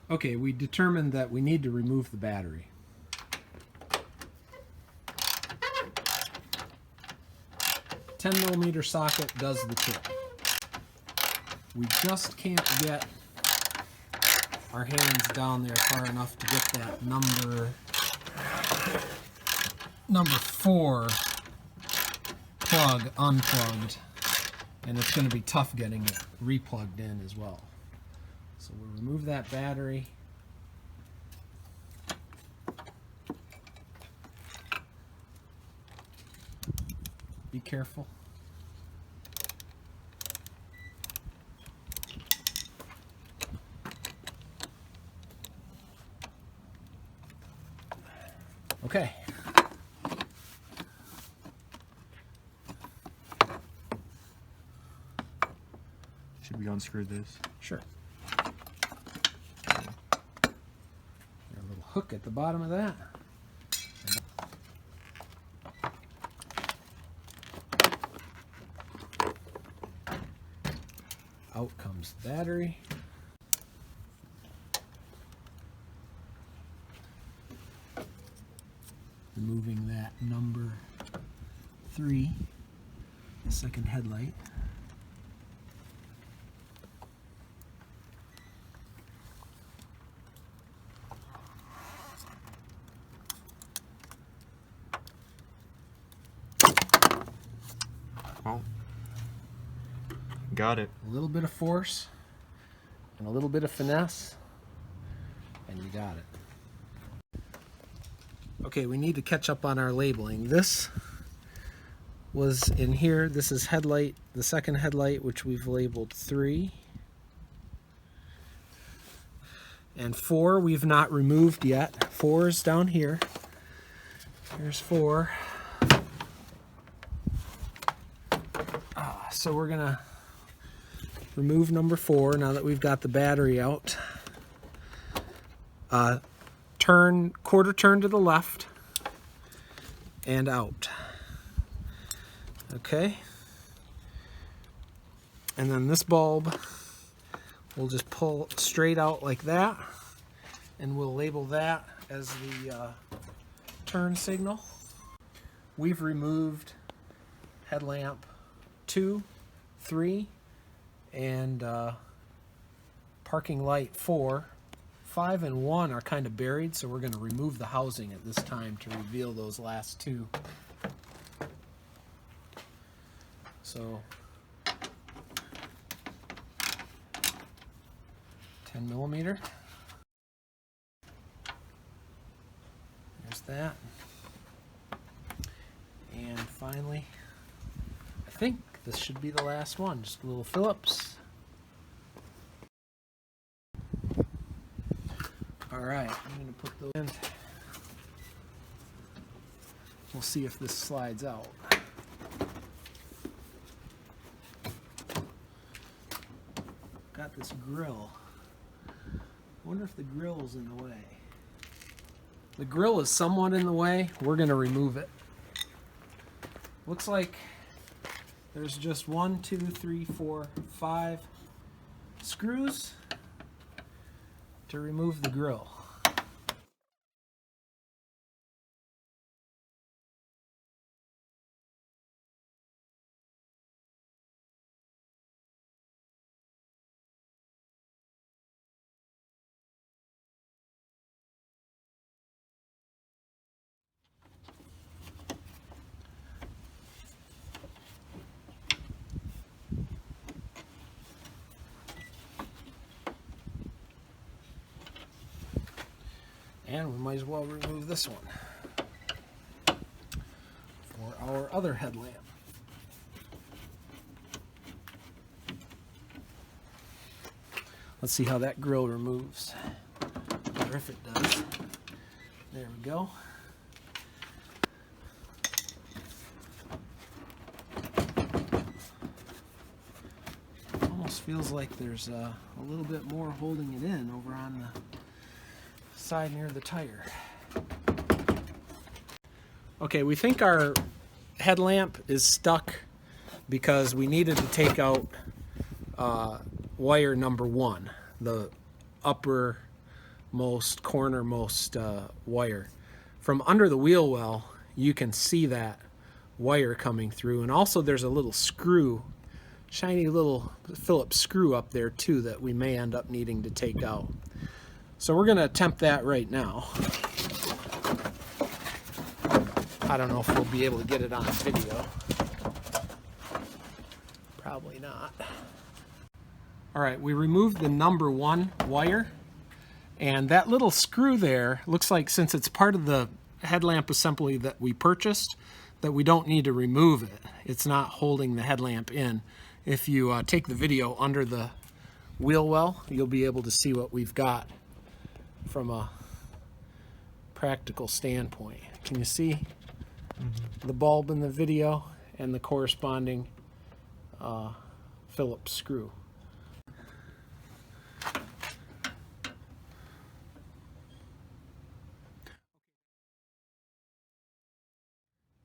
Okay, we determined that we need to remove the battery. A 10mm socket does the trick. We just can't get our hands down there far enough to get that number 4 plug unplugged, and it's going to be tough getting it replugged in as well. So we'll remove that battery. Be careful. Okay. Should we unscrew this? Sure. Got a little hook at the bottom of that. Out comes the battery. Removing that number 3, the second headlight. Well, got it. A little bit of force and a little bit of finesse, and you got it. Okay, we need to catch up on our labeling. This was in here. This is headlight, the second headlight, which we've labeled 3. And 4 we've not removed yet. 4 is down here. Here's 4. So we're gonna remove number 4 now that we've got the battery out. Turn, quarter turn to the left and out. Okay. And then this bulb we'll just pull straight out like that, and we'll label that as the turn signal. We've removed headlamp 2, 3, and parking light 4. 5 and 1 are kind of buried, so we're going to remove the housing at this time to reveal those last 2. So 10mm. There's that. And finally, I think this should be the last one. Just a little Phillips. Alright, I'm going to put those in. We'll see if this slides out. Got this grill. Wonder if the grill's in the way. The grill is somewhat in the way. We're going to remove it. Looks like there's just 1, 2, 3, 4, 5 screws to remove the grill. And we might as well remove this one for our other headlamp. Let's see how that grill removes, or if it does. There we go. Almost feels like there's a little bit more holding it in over on the side near the tire. Okay, we think our headlamp is stuck because we needed to take out wire number 1, the upper cornermost wire. From under the wheel well, you can see that wire coming through, and also there's a little screw, shiny little Phillips screw up there too that we may end up needing to take out. So we're going to attempt that right now. I don't know if we'll be able to get it on video. Probably not. All right, we removed the number 1 wire, and that little screw there looks like, since it's part of the headlamp assembly that we purchased, that we don't need to remove it. It's not holding the headlamp in. If you take the video under the wheel well, you'll be able to see what we've got from a practical standpoint. Can you see the bulb in the video and the corresponding Phillips screw?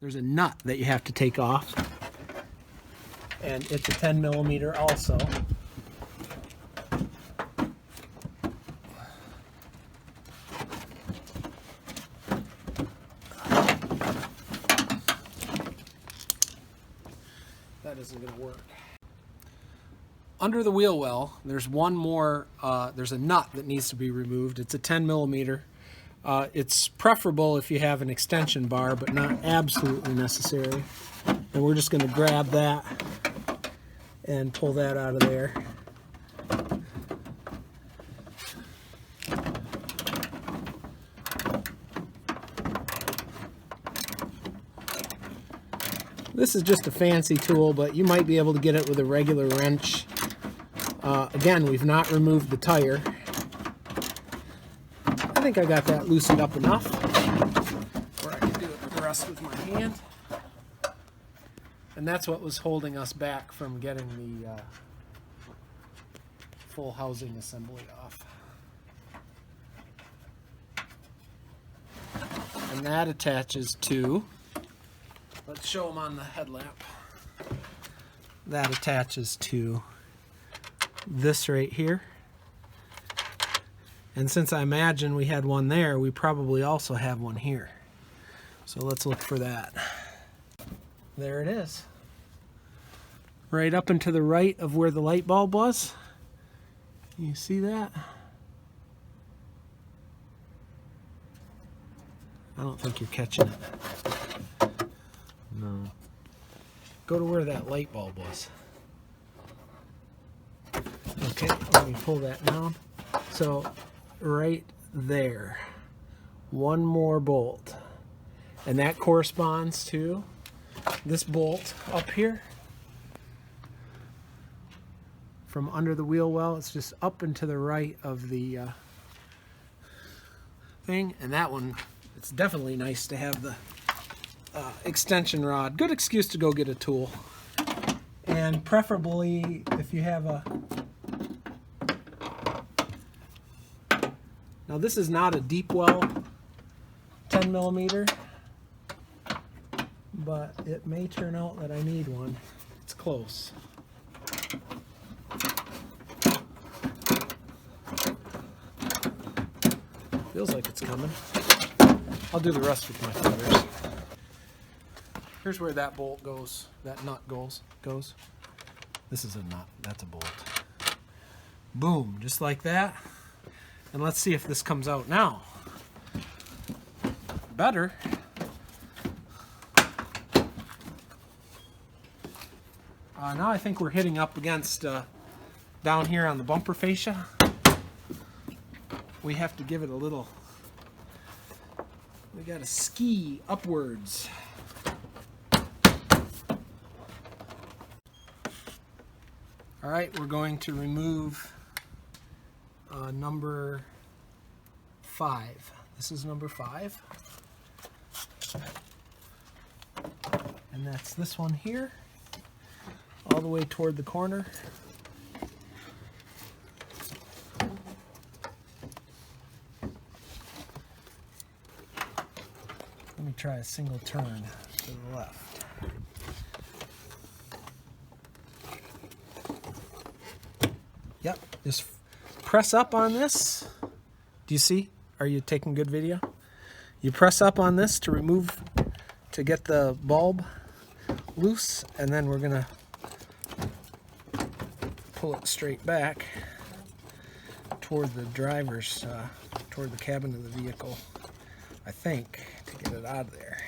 There's a nut that you have to take off, and it's a 10 millimeter also. That isn't going to work. Under the wheel well, there's one more, there's a nut that needs to be removed. It's a 10 millimeter. It's preferable if you have an extension bar, but not absolutely necessary. And we're just going to grab that and pull that out of there. This is just a fancy tool, but you might be able to get it with a regular wrench. Again, we've not removed the tire. I think I got that loosened up enough where I can do it with the rest with my hand. And that's what was holding us back from getting the full housing assembly off. And that attaches to, let's show them on the headlamp. That attaches to this right here. And since I imagine we had one there, we probably also have one here. So let's look for that. There it is. Right up and to the right of where the light bulb was. You see that? I don't think you're catching it. No. Go to where that light bulb was. Okay, let me pull that down. So right there, one more bolt, and that corresponds to this bolt up here. From under the wheel well, it's just up and to the right of the thing, and that one, it's definitely nice to have the extension rod. Good excuse to go get a tool, and preferably if you have a, now this is not a deep well 10 millimeter, but it may turn out that I need one. It's close. Feels like it's coming. I'll do the rest with my fingers. Here's where that bolt goes, that nut goes. This is a nut, that's a bolt. Boom, just like that. And let's see if this comes out now. Better. Now I think we're hitting up against down here on the bumper fascia. We have to give it a little, we got to ski upwards. All right, we're going to remove number 5. This is number 5. And that's this one here, all the way toward the corner. Let me try a single turn to the left. Yep, just press up on this Do you see? Are you taking good video? You press up on this to get the bulb loose, and then we're gonna pull it straight back toward the toward the cabin of the vehicle, I think, to get it out of there.